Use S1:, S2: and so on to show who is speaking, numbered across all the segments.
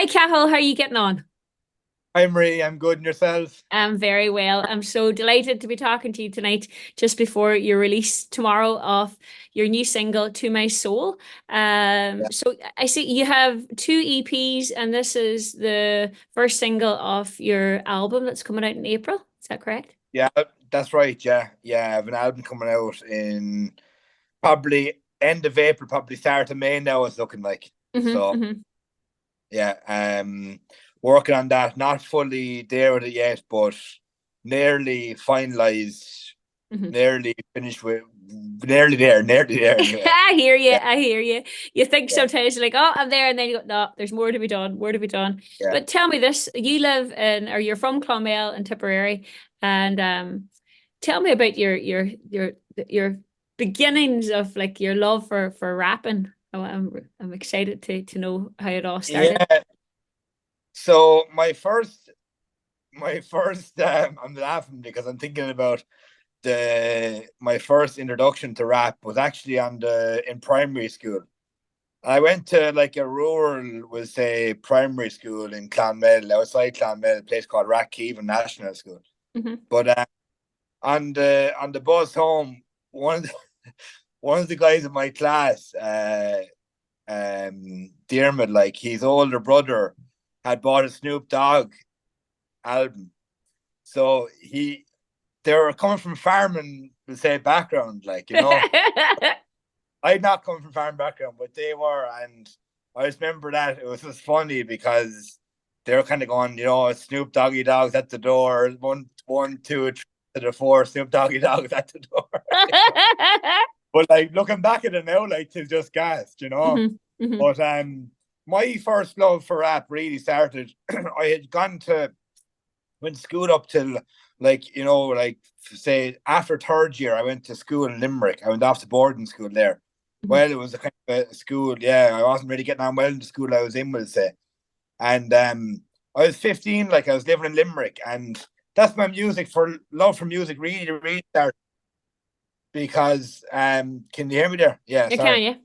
S1: Hi, Cathal. How are you getting on?
S2: Hi, Marie. I'm good. And yourself?
S1: I'm very well. I'm so delighted to be talking to you tonight, just before your release tomorrow of your new single, "To My Soul."
S2: Yeah.
S1: So I see you have two EPs, and this is the first single of your album that's coming out in April. Is that correct?
S2: Yeah, that's right. Yeah. Yeah. I have an album coming out in probably end of April, probably start of May now, it's looking like.
S1: Mm-hmm,
S2: So,
S1: mm-hmm,
S2: yeah. Working on that. Not fully there with it yet, but nearly finalized,
S1: mm-hmm.
S2: nearly finished with, nearly there, nearly there anyway.
S1: I hear you.
S2: Yeah.
S1: I hear you. You think
S2: Yeah.
S1: sometimes you're like, oh, I'm there, and then you go, no, there's more to be done, more to be done.
S2: Yeah.
S1: But tell me this: you live in, or you're from Clonmel and Tipperary, and tell me about your beginnings of like your love for rapping. I'm excited to know how it all started.
S2: Yeah. So my first, I'm laughing because I'm thinking about the my first introduction to rap was actually on the in primary school. I went to like a rural, we'll say, primary school in Clonmel, outside Clonmel, a place called Rathkeevan National School.
S1: Hmm.
S2: But on the bus home, one of the, one of the guys in my class, Dermot, like his older brother, had bought a Snoop Dogg album. So they were coming from farming, we'll say, background, like I'd not come from farm background, but they were, and I just remember that it was just funny because they were kind of going, Snoop Doggy Dogg's at the door, one, two, three to the four, Snoop Doggy Dogg's at the door. But like looking back at it now, like it's just gas.
S1: Hmm. Hmm.
S2: But my first love for rap really started. I had went to school up till like say after third year, I went to school in Limerick. I went off to boarding school there. Well, it was a kind of a school, yeah. I wasn't really getting on well in the school I was in, we'll say. And I was 15, like I was living in Limerick, and that's my music for love for music really, really started because can you hear me there? Yeah,
S1: You can,
S2: sorry.
S1: yeah.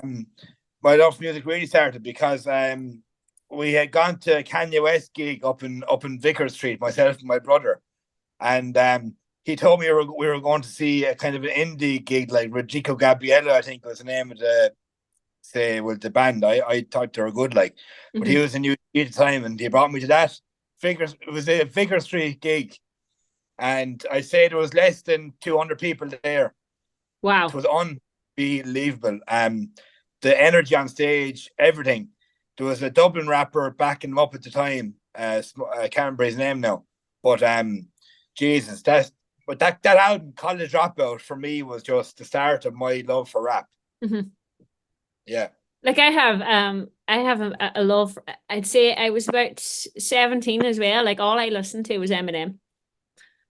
S2: Um my love for music really started because we had gone to a Kanye West gig up in Vickers Street, myself and my brother, and he told me we were going to see a kind of an indie gig like Rodrigo Gabriela, I think was the name of the band. I thought they were good, like, but he
S1: Hmm.
S2: was in New York at the time, and he brought me to that. Figures it was a Vickers Street gig, and I say there was less than 200 people there. It
S1: Wow.
S2: was unbelievable. The energy on stage, everything. There was a Dublin rapper backing him up at the time. I can't remember his name now, but Jesus, that album, College Dropout, for me was just the start of my love for rap.
S1: Hmm.
S2: Yeah,
S1: Like I have a love. I'd say I was about 17 as well. Like all I listened to was Eminem.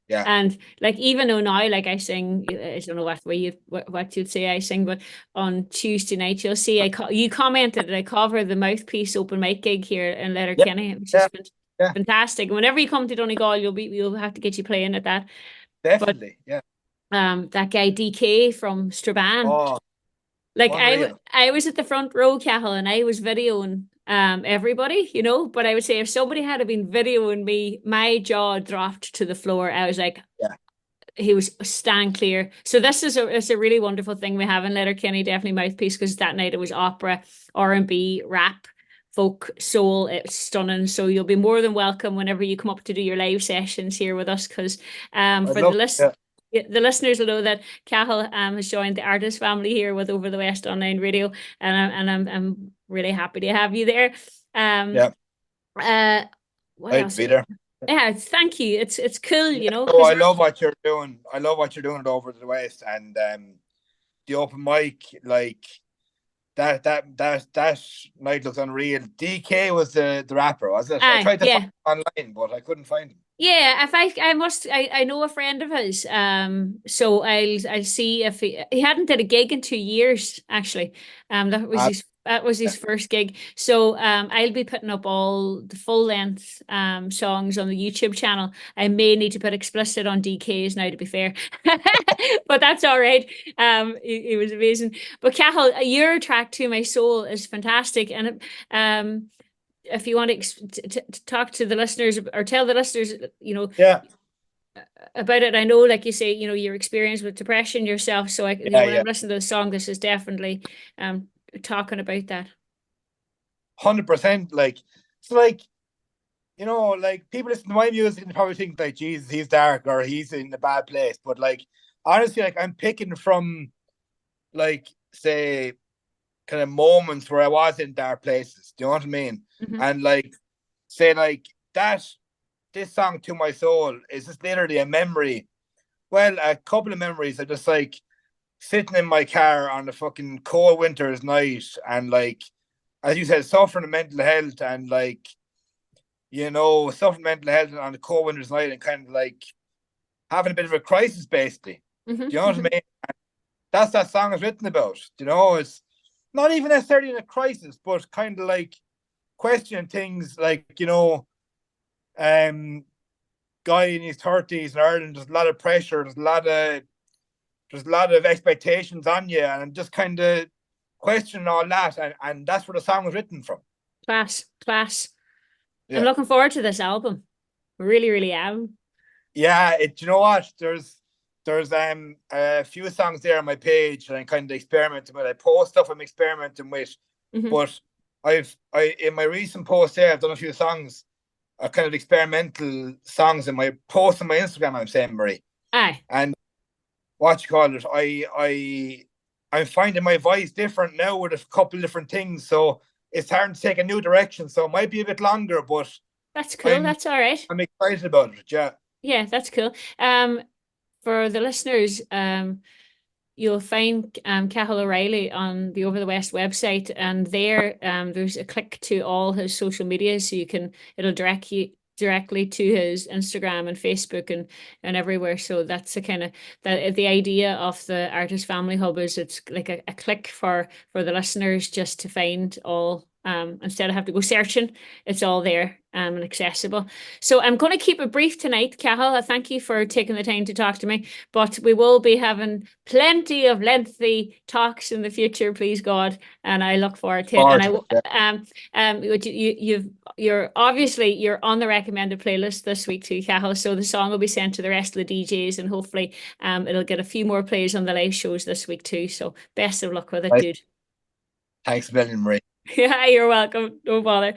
S2: yeah.
S1: And like even though now like I sing, I don't know what way what you'd say I sing, but on Tuesday night you'll see you commented that I cover the Mouthpiece open mic gig here in
S2: Yeah,
S1: Letterkenny, which is
S2: yeah, yeah,
S1: fantastic. Whenever you come to Donegal, we'll have to get you playing at that. But
S2: definitely. Yeah.
S1: that guy DK from Strabane.
S2: Oh,
S1: Like
S2: unreal.
S1: I was at the front row, Cathal, and I was videoing everybody, but I would say if somebody had been videoing me, my jaw dropped to the floor. I was like,
S2: Yeah,
S1: he was stand clear. So this is it's a really wonderful thing we have in Letterkenny, definitely Mouthpiece, because that night it was opera, R&B, rap, folk, soul. It's stunning. So you'll be more than welcome whenever you come up to do your live sessions here with us, because
S2: I'd
S1: for the
S2: love.
S1: list.
S2: Yeah,
S1: The listeners will know that Cathal has joined the artist family here with Over the West Online Radio, and I'm really happy to have you there. Um,
S2: yeah.
S1: uh, what
S2: I'd
S1: else?
S2: be there.
S1: Yeah, thank you. It's cool,
S2: Yeah. Oh,
S1: because
S2: I love what you're doing. I love what you're doing over to the west, and the open mic, like that night looks unreal. DK was the rapper, was it? I tried to find
S1: yeah.
S2: him online, but I couldn't find him.
S1: Yeah, if I know a friend of his. So I'll see if he hadn't did a gig in 2 years actually.
S2: Uh,
S1: That was his first gig. So I'll be putting up all the full length songs on the YouTube channel. I may need to put explicit on DK's now to be fair. But that's all right. It was amazing. But Cathal, your track "To My Soul" is fantastic, and if you want to, to talk to the listeners or tell the listeners,
S2: Yeah,
S1: about it. I know, like you say, your experience with depression yourself. So
S2: yeah,
S1: when
S2: yeah.
S1: I'm listening to the song, this is definitely um talking about that.
S2: 100%. Like, so like, like people listen to my music and probably think like, Jesus, he's dark or he's in a bad place. But like, honestly, like I'm picking from like, say, kind of moments where I was in dark places. Do you know what I mean?
S1: Hmm.
S2: And like, say like that, this song "To My Soul" is just literally a memory. Well, a couple of memories. I just like sitting in my car on a fucking cold winter's night and like, as you said, suffering mental health and like, suffering mental health on a cold winter's night and kind of like having a bit of a crisis, basically.
S1: Hmm.
S2: Do you know what I
S1: Hmm.
S2: mean? That's that song is written about. It's not even necessarily in a crisis, but kind of like questioning things like, um, guy in his 30s in Ireland, there's a lot of pressure, there's a lot of expectations on you, and just kind of questioning all that, and that's where the song was written from.
S1: Class, class. I'm
S2: Yeah.
S1: looking forward to this album. Really, really am.
S2: Yeah, you know what? There's a few songs there on my page that I'm kind of experimenting with. I post stuff I'm experimenting with,
S1: Hmm.
S2: but I in my recent post there I've done a few songs, kind of experimental songs in my post on my Instagram. I'm saying, Marie,
S1: Aye,
S2: and what you call it, I'm finding my voice different now with a couple of different things, so it's hard to take a new direction. So it might be a bit longer, but
S1: that's cool.
S2: I'm
S1: That's all right.
S2: I'm excited about it. Yeah.
S1: Yeah, that's cool. For the listeners, you'll find Cathal O'Reilly on the Over the West website, and there's a click to all his social media, so it'll direct you directly to his Instagram and Facebook and everywhere. So that's the kind of that the idea of the Artist Family Hub is it's like a click for the listeners just to find all. Instead of have to go searching, it's all there and accessible. So I'm going to keep it brief tonight, Cathal. I thank you for taking the time to talk to me, but we will be having plenty of lengthy talks in the future, please God, and I look forward to it. And
S2: Forward
S1: I
S2: to it. Yeah.
S1: you're on the recommended playlist this week too, Cathal. So the song will be sent to the rest of the DJs, and hopefully, it'll get a few more plays on the live shows this week too. So best of luck with it,
S2: Nice.
S1: dude.
S2: Thanks a million, Marie.
S1: Yeah, you're welcome. No bother.